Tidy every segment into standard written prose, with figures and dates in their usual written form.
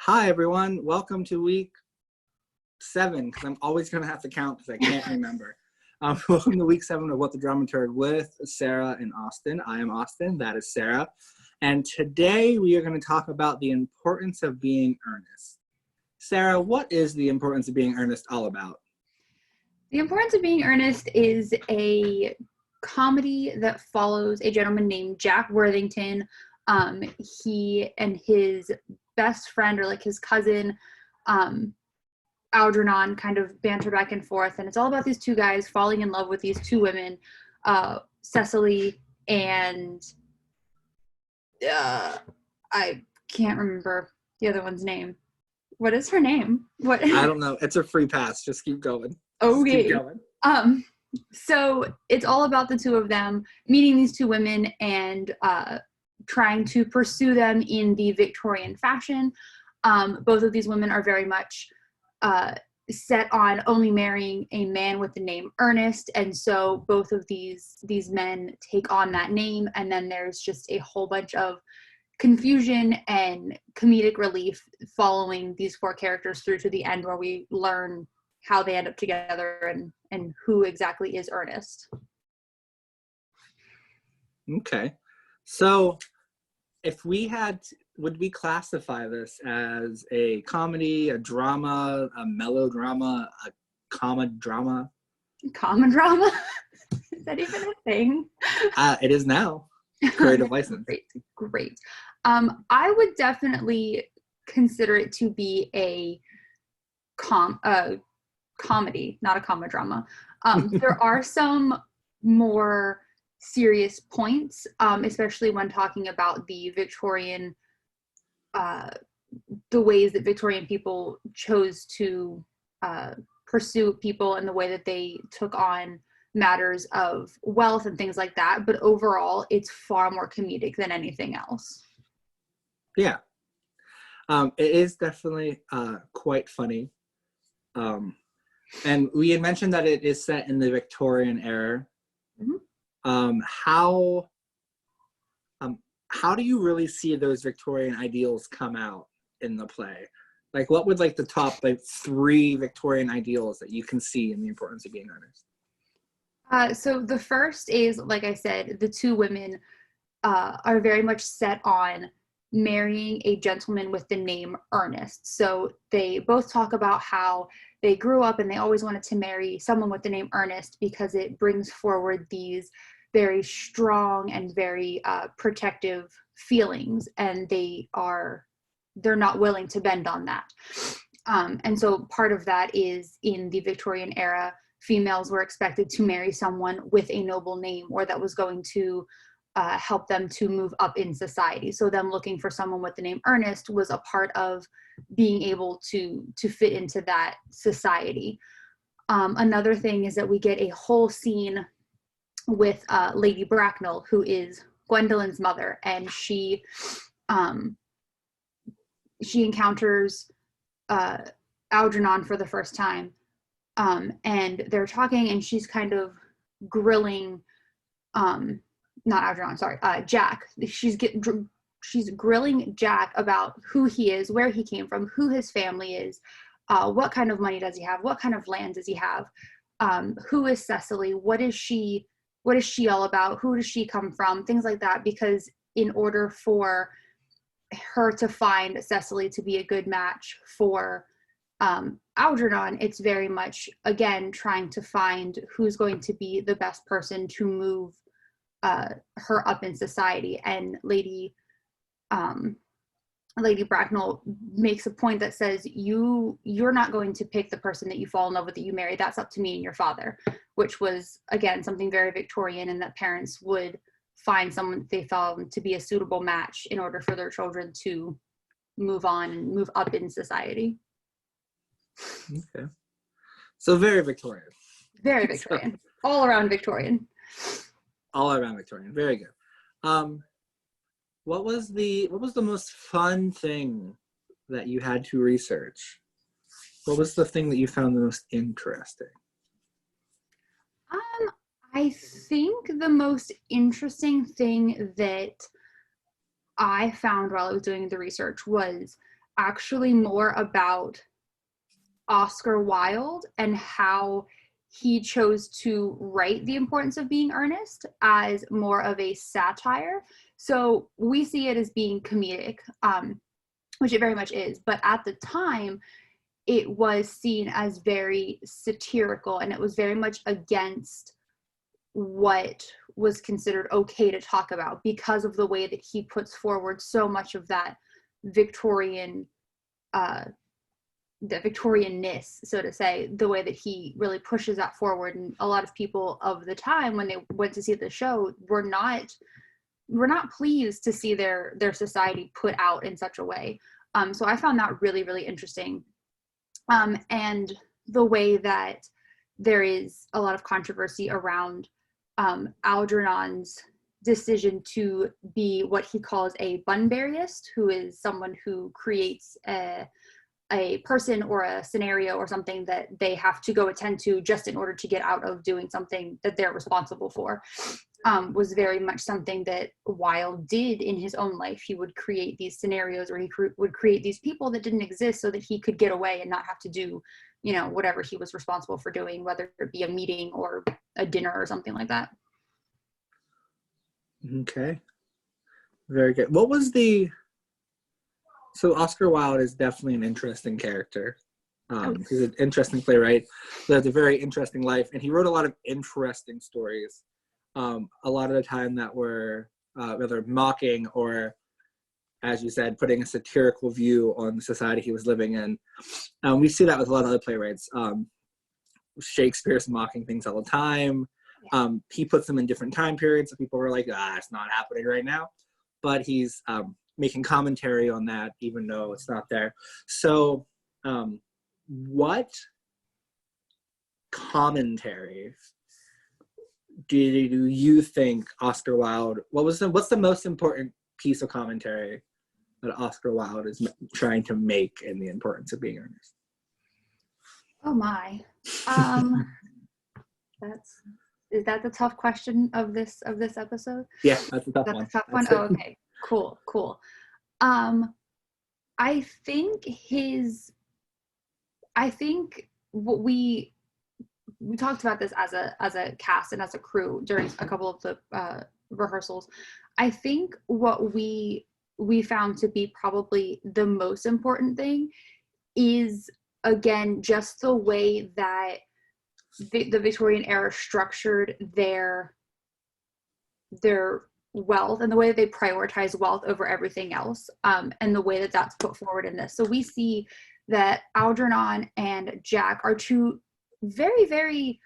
Hi, everyone. Welcome to week 7, because I'm always going to have to count because I can't remember. Welcome to week 7 of What the Dramaturg with Sara and Austin. I am Austin. That is Sara. And today we are going to talk about the importance of being earnest. Sara, what is the importance of being earnest all about? The Importance of Being Earnest is a comedy that follows a gentleman named Jack Worthington. He and his best friend, or like his cousin, Algernon, kind of banter back and forth, and it's all about these two guys falling in love with these two women, Cecily and I can't remember the other one's name. What is her name? What? I don't know. It's a free pass. Just keep going. Okay. Just keep going. So it's all about the two of them meeting these two women and trying to pursue them in the Victorian fashion. Both of these women are very much set on only marrying a man with the name Earnest, and so both of these men take on that name, and then there's just a whole bunch of confusion and comedic relief following these four characters through to the end, where we learn how they end up together and who exactly is Earnest. Okay. So if we had, would we classify this as a comedy, a drama, a melodrama, a comedy drama? Common drama? Is that even a thing? It is now. Creative license. Great. I would definitely consider it to be a comedy, not a comma drama. There are some more serious points, especially when talking about the Victorian, the ways that Victorian people chose to pursue people and the way that they took on matters of wealth and things like that. But overall, it's far more comedic than anything else. Yeah. It is definitely quite funny. And we had mentioned that it is set in the Victorian era. Mm-hmm. How do you really see those Victorian ideals come out in the play? Like, what would like the top 3 Victorian ideals that you can see in The Importance of Being Earnest? So the first is, like I said, the two women are very much set on marrying a gentleman with the name Earnest. So they both talk about how they grew up and they always wanted to marry someone with the name Earnest because it brings forward these very strong and very protective feelings, and they're not willing to bend on that. And so part of that is, in the Victorian era, females were expected to marry someone with a noble name, or that was going to help them to move up in society. So them looking for someone with the name Earnest was a part of being able to fit into that society. Another thing is that we get a whole scene with Lady Bracknell, who is Gwendolyn's mother, and she encounters Algernon for the first time, and they're talking, and she's kind of grilling not Algernon, sorry, Jack. She's grilling Jack about who he is, where he came from, who his family is, what kind of money does he have, what kind of land does he have, who is Cecily, what is she all about, who does she come from, things like that, because in order for her to find Cecily to be a good match for Algernon, it's very much, again, trying to find who's going to be the best person to move her up in society. And Lady Bracknell makes a point that says, you're not going to pick the person that you fall in love with, that you marry. That's up to me and your father, which was, again, something very Victorian, and that parents would find someone they found to be a suitable match in order for their children to move on and move up in society. Okay. So very Victorian. Very Victorian. All around Victorian. All around Victorian. Very good. What was the most fun thing that you had to research? What was the thing that you found the most interesting? I think the most interesting thing that I found while I was doing the research was actually more about Oscar Wilde and how he chose to write The Importance of Being Earnest as more of a satire. So we see it as being comedic, which it very much is. But at the time, it was seen as very satirical, and it was very much against what was considered okay to talk about because of the way that he puts forward so much of that Victorian, the Victorianness, so to say, the way that he really pushes that forward. And a lot of people of the time, when they went to see the show, were not pleased to see their society put out in such a way. So I found that really, really interesting. And the way that there is a lot of controversy around Algernon's decision to be what he calls a Bunburyist, who is someone who creates a person or a scenario or something that they have to go attend to just in order to get out of doing something that they're responsible for, was very much something that Wilde did in his own life. He would create these scenarios where he would create these people that didn't exist so that he could get away and not have to do, whatever he was responsible for doing, whether it be a meeting or a dinner or something like that. Okay. Very good. So Oscar Wilde is definitely an interesting character. He's an interesting playwright. He has a very interesting life, and he wrote a lot of interesting stories. A lot of the time that were whether mocking or, as you said, putting a satirical view on the society he was living in. We see that with a lot of other playwrights. Shakespeare's mocking things all the time. He puts them in different time periods, so people were like, it's not happening right now. But he's making commentary on that, even though it's not there. So what commentary do you think Oscar Wilde, what's the most important piece of commentary that Oscar Wilde is trying to make in The Importance of Being Earnest? Oh my. Is that the tough question of this episode? Yeah, that's a tough one. That's a tough one? Oh, okay. Cool. I think what we talked about this as a cast and as a crew during a couple of the rehearsals. I think what we found to be probably the most important thing is, again, just the way that the Victorian era structured their wealth and the way that they prioritize wealth over everything else, and the way that that's put forward in this. So we see that Algernon and Jack are two very, very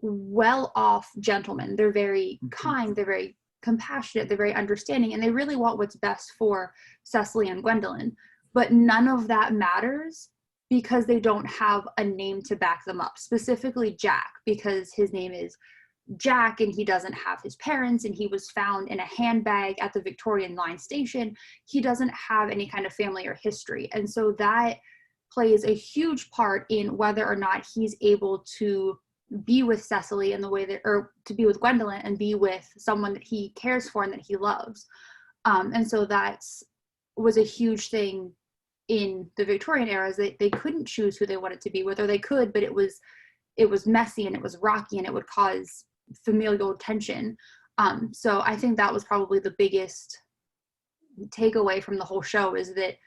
well-off gentlemen. They're very kind, they're very compassionate, they're very understanding, and they really want what's best for Cecily and Gwendolyn. But none of that matters because they don't have a name to back them up, specifically Jack, because his name is Jack and he doesn't have his parents and he was found in a handbag at the Victorian Line station. He doesn't have any kind of family or history. And so that plays a huge part in whether or not he's able to be with Cecily in the way that, or to be with Gwendolyn and be with someone that he cares for and that he loves. And so was a huge thing in the Victorian era, is that they couldn't choose who they wanted to be with, or they could, but it was messy and it was rocky and it would cause familial tension. So I think that was probably the biggest takeaway from the whole show, is that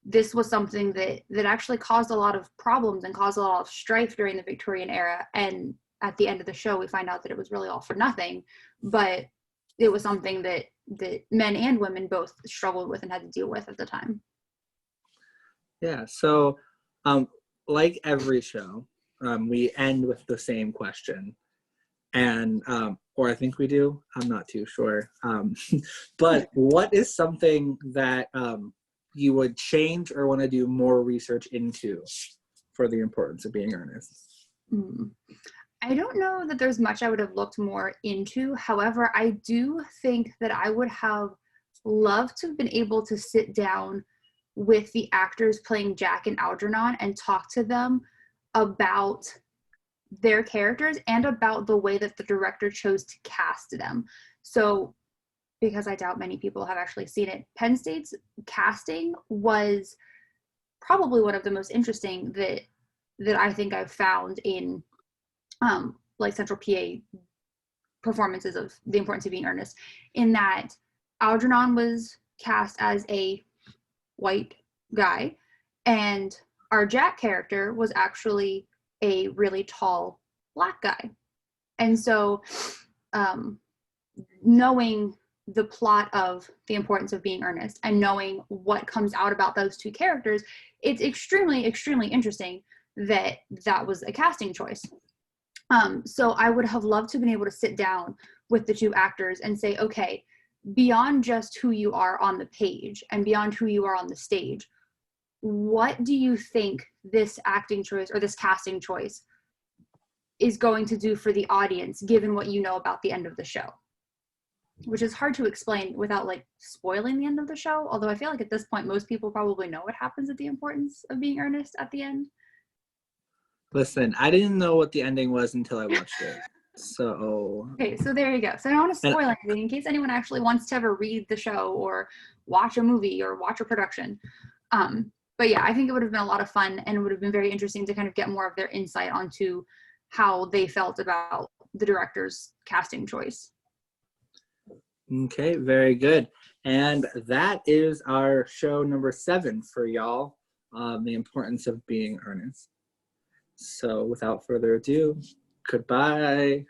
this was something that actually caused a lot of problems and caused a lot of strife during the Victorian era. And at the end of the show, we find out that it was really all for nothing, but it was something that men and women both struggled with and had to deal with at the time. Yeah, so like every show, we end with the same question. And, or I think we do, I'm not too sure. But what is something that you would change or want to do more research into for The Importance of Being Earnest? I don't know that there's much I would have looked more into. However, I do think that I would have loved to have been able to sit down with the actors playing Jack and Algernon and talk to them about their characters and about the way that the director chose to cast them. So, because I doubt many people have actually seen it, Penn State's casting was probably one of the most interesting that I think I've found in like Central PA performances of The Importance of Being Earnest, in that Algernon was cast as a white guy, and our Jack character was actually a really tall black guy. And so knowing the plot of The Importance of Being Earnest and knowing what comes out about those two characters, it's extremely, extremely interesting that that was a casting choice. So I would have loved to have been able to sit down with the two actors and say, okay, beyond just who you are on the page and beyond who you are on the stage, what do you think this acting choice or this casting choice is going to do for the audience, given what you know about the end of the show? Which is hard to explain without like spoiling the end of the show. Although I feel like at this point, most people probably know what happens at The Importance of Being Earnest at the end. Listen, I didn't know what the ending was until I watched it. So okay, so there you go. So I don't want to spoil anything in case anyone actually wants to ever read the show or watch a movie or watch a production. But yeah, I think it would have been a lot of fun, and it would have been very interesting to kind of get more of their insight onto how they felt about the director's casting choice. Okay, very good. And that is our show number 7 for y'all, The Importance of Being Earnest. So without further ado, goodbye.